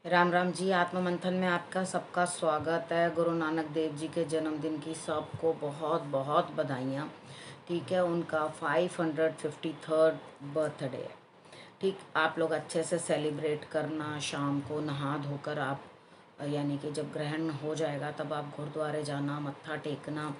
राम राम जी। आत्म मंथन में आपका सबका स्वागत है। गुरु नानक देव जी के जन्मदिन की सबको बहुत बहुत बधाइयाँ। ठीक है, उनका 553rd बर्थडे है। ठीक, आप लोग अच्छे से सेलिब्रेट करना। शाम को नहा धोकर आप यानी कि जब ग्रहण हो जाएगा तब आप गुरुद्वारे जाना, मत्था टेकना,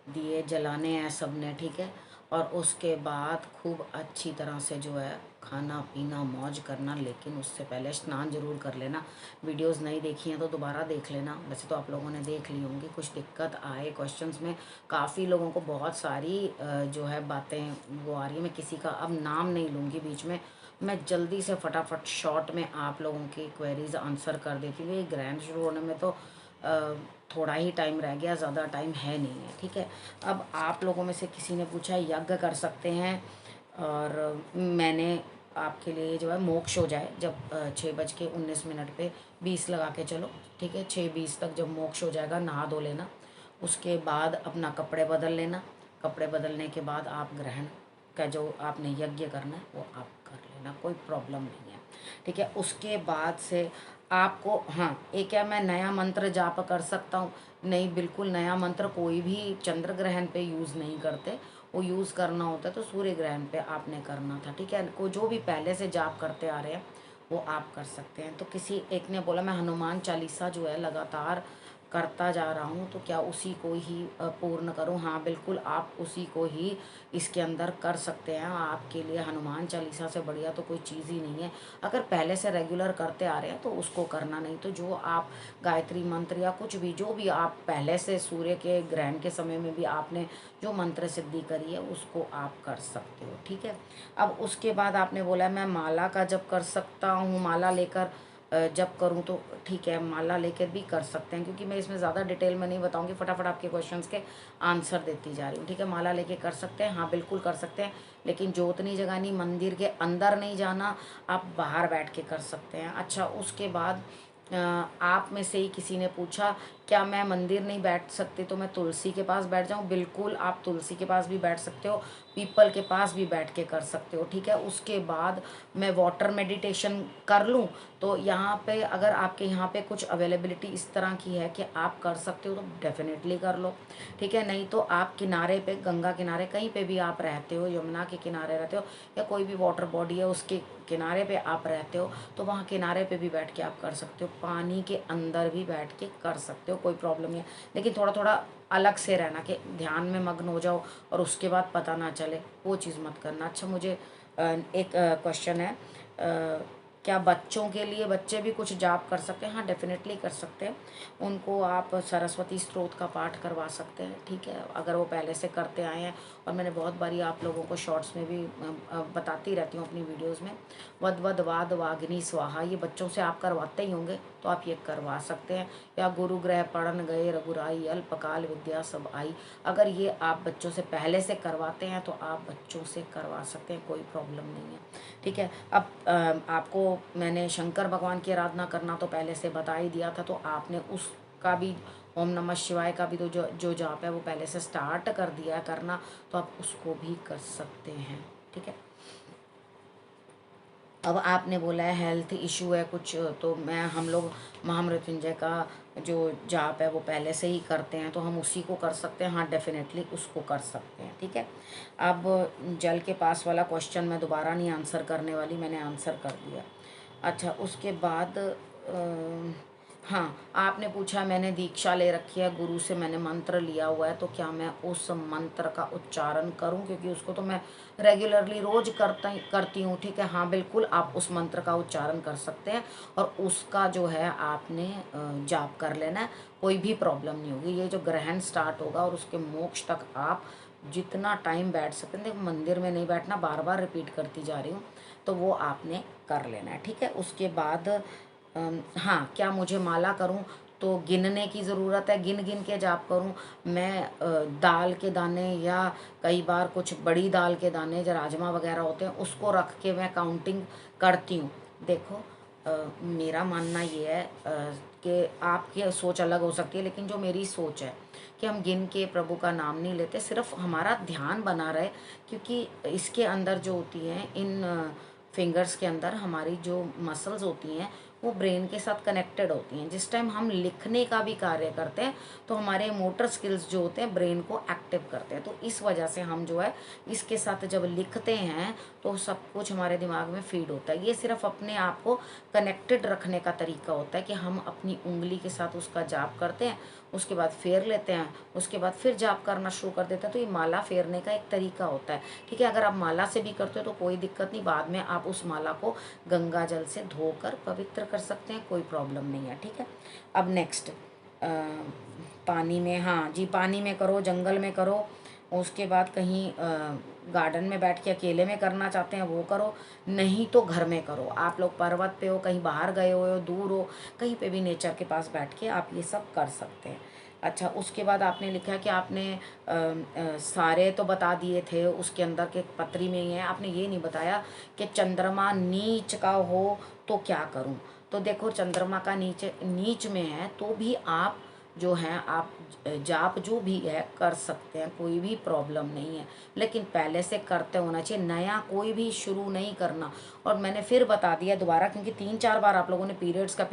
दिए जलाने हैं सबने। ठीक है, और उसके बाद खूब अच्छी तरह से जो है खाना पीना मौज करना, लेकिन उससे पहले स्नान जरूर कर लेना। वीडियोस नहीं देखी हैं तो दोबारा देख लेना। वैसे तो आप लोगों ने देख ली होंगी। कुछ दिक्कत आए क्वेश्चंस में, काफ़ी लोगों को बहुत सारी जो है बातें वो आ रही है। मैं किसी का अब नाम नहीं लूँगी बीच में, मैं जल्दी से फटाफट शॉर्ट में आप लोगों की क्वेरीज आंसर कर देती हूँ। ये ग्रैंड शुरू होने में तो थोड़ा ही टाइम रह गया, ज़्यादा टाइम है नहीं है। ठीक है, अब आप लोगों में से किसी ने पूछा यज्ञ कर सकते हैं, और मैंने आपके लिए जो है मोक्ष हो जाए जब 6:19 पे 20 लगा के चलो। ठीक है, 6:20 तक जब मोक्ष हो जाएगा नहा धो लेना, उसके बाद अपना कपड़े बदल लेना। कपड़े बदलने के बाद आप ग्रहण का जो आपने यज्ञ करना है वो आप कर लेना, कोई प्रॉब्लम नहीं है। ठीक है, उसके बाद से आपको, हाँ एक है, मैं नया मंत्र जाप कर सकता हूँ? नहीं, बिल्कुल नया मंत्र कोई भी चंद्र ग्रहण पे यूज़ नहीं करते। वो यूज़ करना होता है तो सूर्य ग्रहण पे आपने करना था। ठीक है, को जो भी पहले से जाप करते आ रहे हैं वो आप कर सकते हैं। तो किसी एक ने बोला मैं हनुमान चालीसा जो है लगातार करता जा रहा हूँ, तो क्या उसी को ही पूर्ण करूँ? हाँ बिल्कुल, आप उसी को ही इसके अंदर कर सकते हैं। आपके लिए हनुमान चालीसा से बढ़िया तो कोई चीज़ ही नहीं है। अगर पहले से रेगुलर करते आ रहे हैं तो उसको करना, नहीं तो जो आप गायत्री मंत्र या कुछ भी जो भी आप पहले से सूर्य के ग्रहण के समय में भी आपने जो मंत्र सिद्धि करी है उसको आप कर सकते हो। ठीक है, अब उसके बाद आपने बोला मैं माला का जप कर सकता हूँ, माला लेकर जब करूँ तो ठीक है, माला लेकर भी कर सकते हैं, क्योंकि मैं इसमें ज़्यादा डिटेल में नहीं बताऊंगी, फटाफट आपके क्वेश्चंस के आंसर देती जा रही हूँ। ठीक है, माला लेके कर सकते हैं, हाँ बिल्कुल कर सकते हैं, लेकिन जोत नहीं जगानी, मंदिर के अंदर नहीं जाना, आप बाहर बैठ के कर सकते हैं। अच्छा, उसके बाद आप में से ही किसी ने पूछा क्या मैं मंदिर नहीं बैठ सकती तो मैं तुलसी के पास बैठ जाऊं? बिल्कुल, आप तुलसी के पास भी बैठ सकते हो, पीपल के पास भी बैठ के कर सकते हो। ठीक है, उसके बाद मैं वाटर मेडिटेशन कर लूं तो यहाँ पे अगर आपके यहाँ पे कुछ अवेलेबिलिटी इस तरह की है कि आप कर सकते हो तो डेफिनेटली कर लो। ठीक है, नहीं तो आप किनारे पे, गंगा किनारे कहीं पे भी आप रहते हो, यमुना के किनारे रहते हो या कोई भी वाटर बॉडी है उसके किनारे पे आप रहते हो, तो वहाँ किनारे पे भी बैठ के आप कर सकते हो, पानी के अंदर भी बैठ के कर सकते हो, कोई प्रॉब्लम नहीं है। लेकिन थोड़ा थोड़ा अलग से रहना कि ध्यान में मग्न हो जाओ और उसके बाद पता ना चले, वो चीज़ मत करना। अच्छा, मुझे एक क्वेश्चन है, क्या बच्चों के लिए बच्चे भी कुछ जाप कर सकते हैं? हाँ डेफिनेटली कर सकते हैं। उनको आप सरस्वती स्तोत्र का पाठ करवा सकते हैं। ठीक है, अगर वो पहले से करते आए हैं, और मैंने बहुत बारी आप लोगों को शॉर्ट्स में भी बताती रहती हूँ अपनी वीडियोस में, वद वद वाद वाग्नि स्वाहा, ये बच्चों से आप करवाते ही होंगे तो आप ये करवा सकते हैं। या गुरु ग्रह पढ़न गए रघुराई, अल्पकाल विद्या सब आई, अगर ये आप बच्चों से पहले से करवाते हैं तो आप बच्चों से करवा सकते हैं, कोई प्रॉब्लम नहीं है। ठीक है, अब आपको मैंने शंकर भगवान की आराधना करना तो पहले से बता ही दिया था, तो आपने उसका भी ओम नमः शिवाय का भी तो जो जो जाप है वो पहले से स्टार्ट कर दिया है करना, तो आप उसको भी कर सकते हैं। ठीक है, अब आपने बोला है हेल्थ इशू है कुछ, तो मैं हम लोग महामृत्युंजय का जो जाप है वो पहले से ही करते हैं, तो हम उसी को कर सकते हैं। हाँ डेफिनेटली उसको कर सकते हैं। ठीक है, अब जल के पास वाला क्वेश्चन मैं दोबारा नहीं आंसर करने वाली, मैंने आंसर कर दिया। अच्छा, उसके बाद हाँ, आपने पूछा मैंने दीक्षा ले रखी है, गुरु से मैंने मंत्र लिया हुआ है, तो क्या मैं उस मंत्र का उच्चारण करूं? क्योंकि उसको तो मैं रेगुलरली रोज करती हूँ। ठीक है, हाँ बिल्कुल, आप उस मंत्र का उच्चारण कर सकते हैं और उसका जो है आपने जाप कर लेना है, कोई भी प्रॉब्लम नहीं होगी। ये जो ग्रहण स्टार्ट होगा और उसके मोक्ष तक आप जितना टाइम बैठ सकते हैं, देखो मंदिर में नहीं बैठना, बार बार रिपीट करती जा रही हूँ, तो वो आपने कर लेना है। ठीक है, उसके बाद हाँ, क्या मुझे माला करूँ तो गिनने की ज़रूरत है, गिन गिन के जाप करूँ? मैं दाल के दाने या कई बार कुछ बड़ी दाल के दाने जो राजमा वगैरह होते हैं उसको रख के मैं काउंटिंग करती हूँ। देखो मेरा मानना ये है कि आपकी सोच अलग हो सकती है, लेकिन जो मेरी सोच है कि हम गिन के प्रभु का नाम नहीं लेते, सिर्फ हमारा ध्यान बना रहे, क्योंकि इसके अंदर जो होती हैं इन फिंगर्स के अंदर हमारी जो मसल्स होती हैं वो ब्रेन के साथ कनेक्टेड होती हैं। जिस टाइम हम लिखने का भी कार्य करते हैं तो हमारे मोटर स्किल्स जो होते हैं ब्रेन को एक्टिव करते हैं। तो इस वजह से हम जो है इसके साथ जब लिखते हैं तो सब कुछ हमारे दिमाग में फीड होता है। ये सिर्फ अपने आप को कनेक्टेड रखने का तरीका होता है कि हम अपनी उंगली के साथ उसका जाप करते हैं, उसके बाद फेर लेते हैं, उसके बाद फिर जाप करना शुरू कर देते हैं। तो ये माला फेरने का एक तरीका होता है, ठीक है। अगर आप माला से भी करते हो तो कोई दिक्कत नहीं, बाद में आप उस माला को गंगा जल से धोकर पवित्र कर सकते हैं, कोई प्रॉब्लम नहीं है, ठीक है। अब नेक्स्ट पानी में, हाँ जी, पानी में करो, जंगल में करो, उसके बाद कहीं गार्डन में बैठ के अकेले में करना चाहते हैं वो करो, नहीं तो घर में करो। आप लोग पर्वत पे हो, कहीं बाहर गए हो, दूर हो, कहीं पे भी नेचर के पास बैठ के आप ये सब कर सकते हैं। अच्छा, उसके बाद आपने लिखा है कि आपने सारे तो बता दिए थे, उसके अंदर के पत्री में ही है, आपने ये नहीं बताया कि चंद्रमा नीच का हो तो क्या करूं। तो देखो, चंद्रमा का नीचे नीच में है तो भी आप जो हैं आप जाप जो भी है कर सकते हैं, कोई भी प्रॉब्लम नहीं है, लेकिन पहले से करते होना चाहिए, नया कोई भी शुरू नहीं करना। और मैंने फिर बता दिया दोबारा, क्योंकि 3-4 बार आप लोगों ने पीरियड्स का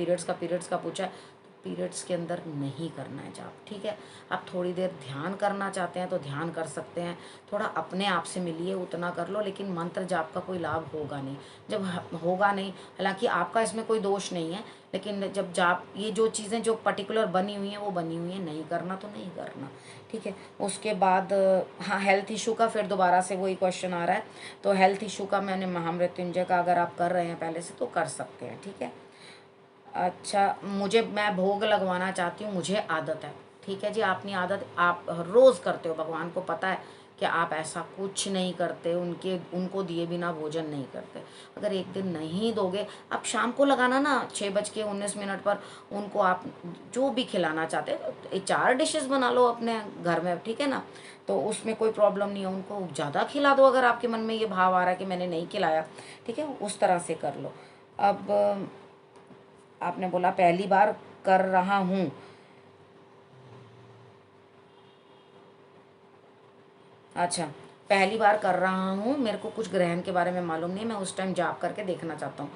पूछा है। पीरियड्स के अंदर नहीं करना है जाप, ठीक है। आप थोड़ी देर ध्यान करना चाहते हैं तो ध्यान कर सकते हैं, थोड़ा अपने आप से मिलिए, उतना कर लो, लेकिन मंत्र जाप का कोई लाभ होगा नहीं। जब होगा नहीं, हालांकि आपका इसमें कोई दोष नहीं है, लेकिन जब जाप ये जो चीज़ें जो पर्टिकुलर बनी हुई हैं वो बनी हुई हैं, नहीं करना तो नहीं करना, ठीक है। उसके बाद हाँ, हेल्थ इशू का फिर दोबारा से वही क्वेश्चन आ रहा है। तो हेल्थ इशू का मैंने महामृत्युंजय का अगर आप कर रहे हैं पहले से तो कर सकते हैं, ठीक है। अच्छा, मैं भोग लगवाना चाहती हूँ, मुझे आदत है, ठीक है जी। अपनी आदत आप रोज़ करते हो, भगवान को पता है कि आप ऐसा कुछ नहीं करते, उनको दिए बिना भोजन नहीं करते। अगर एक दिन नहीं दोगे, आप शाम को लगाना ना 6:19 पर, उनको आप जो भी खिलाना चाहते हैं, 4 डिशेस बना लो अपने घर में, ठीक है ना, तो उसमें कोई प्रॉब्लम नहीं है। उनको ज़्यादा खिला दो अगर आपके मन में ये भाव आ रहा है कि मैंने नहीं खिलाया, ठीक है, उस तरह से कर लो। अब आपने बोला पहली बार कर रहा हूँ, अच्छा, पहली बार कर रहा हूँ, मेरे को कुछ ग्रहण के बारे में मालूम नहीं, मैं उस टाइम जाप करके देखना चाहता हूँ।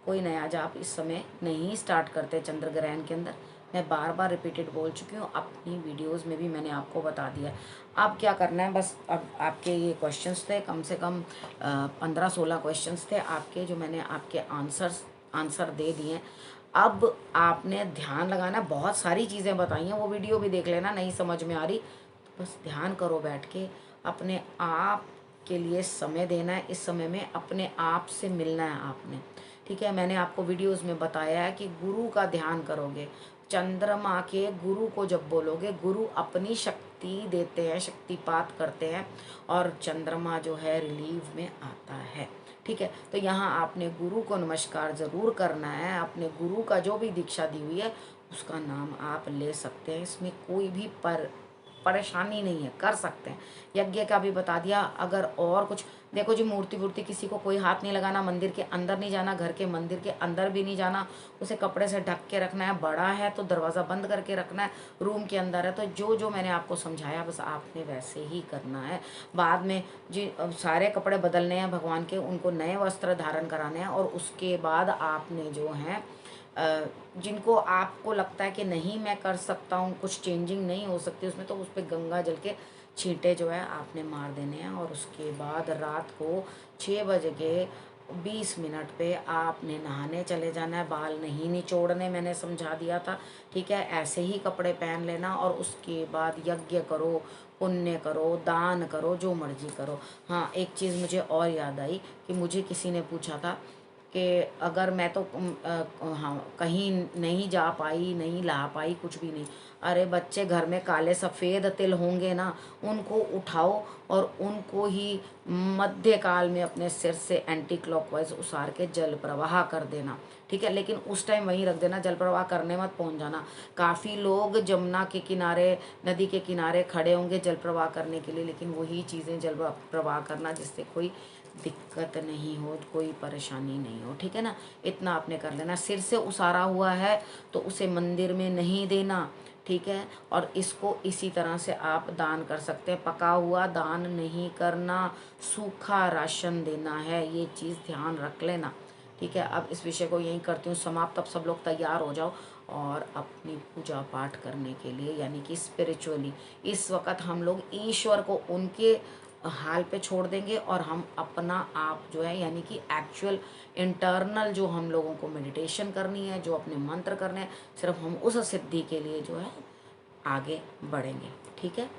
कोई नया जाप इस समय नहीं स्टार्ट करते चंद्र ग्रहण के अंदर, मैं बार बार रिपीटेड बोल चुकी हूँ, अपनी वीडियोस में भी मैंने आपको बता दिया। अब क्या करना है, बस अब आपके ये क्वेश्चंस थे, कम से कम 15-16 क्वेश्चंस थे आपके, जो मैंने आपके आंसर दे दिए। अब आपने ध्यान लगाना, बहुत सारी चीज़ें बताई हैं, वो वीडियो भी देख लेना, नहीं समझ में आ रही तो बस ध्यान करो बैठ के, अपने आप के लिए समय देना है, इस समय में अपने आप से मिलना है आपने, ठीक है। मैंने आपको वीडियोस में बताया है कि गुरु का ध्यान करोगे, चंद्रमा के गुरु को जब बोलोगे, गुरु अपनी शक्ति देते हैं, शक्तिपात करते हैं, और चंद्रमा जो है रिलीव में आता है, ठीक है। तो यहाँ आपने गुरु को नमस्कार ज़रूर करना है, अपने गुरु का जो भी दीक्षा दी हुई है उसका नाम आप ले सकते हैं, इसमें कोई भी परेशानी नहीं है, कर सकते हैं। यज्ञ का भी बता दिया। अगर और कुछ, देखो जी, मूर्ति वूर्ति किसी को कोई हाथ नहीं लगाना, मंदिर के अंदर नहीं जाना, घर के मंदिर के अंदर भी नहीं जाना, उसे कपड़े से ढक के रखना है, बड़ा है तो दरवाज़ा बंद करके रखना है, रूम के अंदर है तो जो जो मैंने आपको समझाया बस आपने वैसे ही करना है। बाद में जी सारे कपड़े बदलने हैं भगवान के, उनको नए वस्त्र धारण कराने हैं, और उसके बाद आपने जो हैं जिनको आपको लगता है कि नहीं मैं कर सकता हूँ, कुछ चेंजिंग नहीं हो सकती उसमें, तो उस पर गंगा जल के छींटे जो है आपने मार देने हैं। और उसके बाद रात को 6:20 पे आपने नहाने चले जाना है, बाल नहीं निचोड़ने, मैंने समझा दिया था, ठीक है। ऐसे ही कपड़े पहन लेना, और उसके बाद यज्ञ करो, पुण्य करो, दान करो, जो मर्जी करो। हाँ, एक चीज़ मुझे और याद आई कि मुझे किसी ने पूछा था कि अगर मैं तो हाँ कहीं नहीं जा पाई, नहीं ला पाई, कुछ भी नहीं, अरे बच्चे घर में काले सफ़ेद तिल होंगे ना, उनको उठाओ और उनको ही मध्य काल में अपने सिर से एंटी क्लॉकवाइज उसार के जल प्रवाह कर देना, ठीक है। लेकिन उस टाइम वहीं रख देना, जल प्रवाह करने मत पहुंच जाना। काफ़ी लोग जमुना के किनारे, नदी के किनारे खड़े होंगे जल प्रवाह करने के लिए, लेकिन वही चीज़ें जल प्रवाह करना जिससे कोई दिक्कत नहीं हो, कोई परेशानी नहीं हो, ठीक है ना। इतना आपने कर लेना। सिर से उसारा हुआ है तो उसे मंदिर में नहीं देना, ठीक है। और इसको इसी तरह से आप दान कर सकते हैं, पका हुआ दान नहीं करना, सूखा राशन देना है, ये चीज़ ध्यान रख लेना, ठीक है, अब इस विषय को यहीं करती हूँ समाप्त। अब सब लोग तैयार हो जाओ और अपनी पूजा पाठ करने के लिए, यानी कि स्पिरिचुअली इस वक्त हम लोग ईश्वर को उनके हाल पे छोड़ देंगे और हम अपना आप जो है यानी कि एक्चुअल इंटरनल जो हम लोगों को मेडिटेशन करनी है, जो अपने मंत्र करने हैं, सिर्फ हम उस सिद्धि के लिए जो है आगे बढ़ेंगे। ठीक है,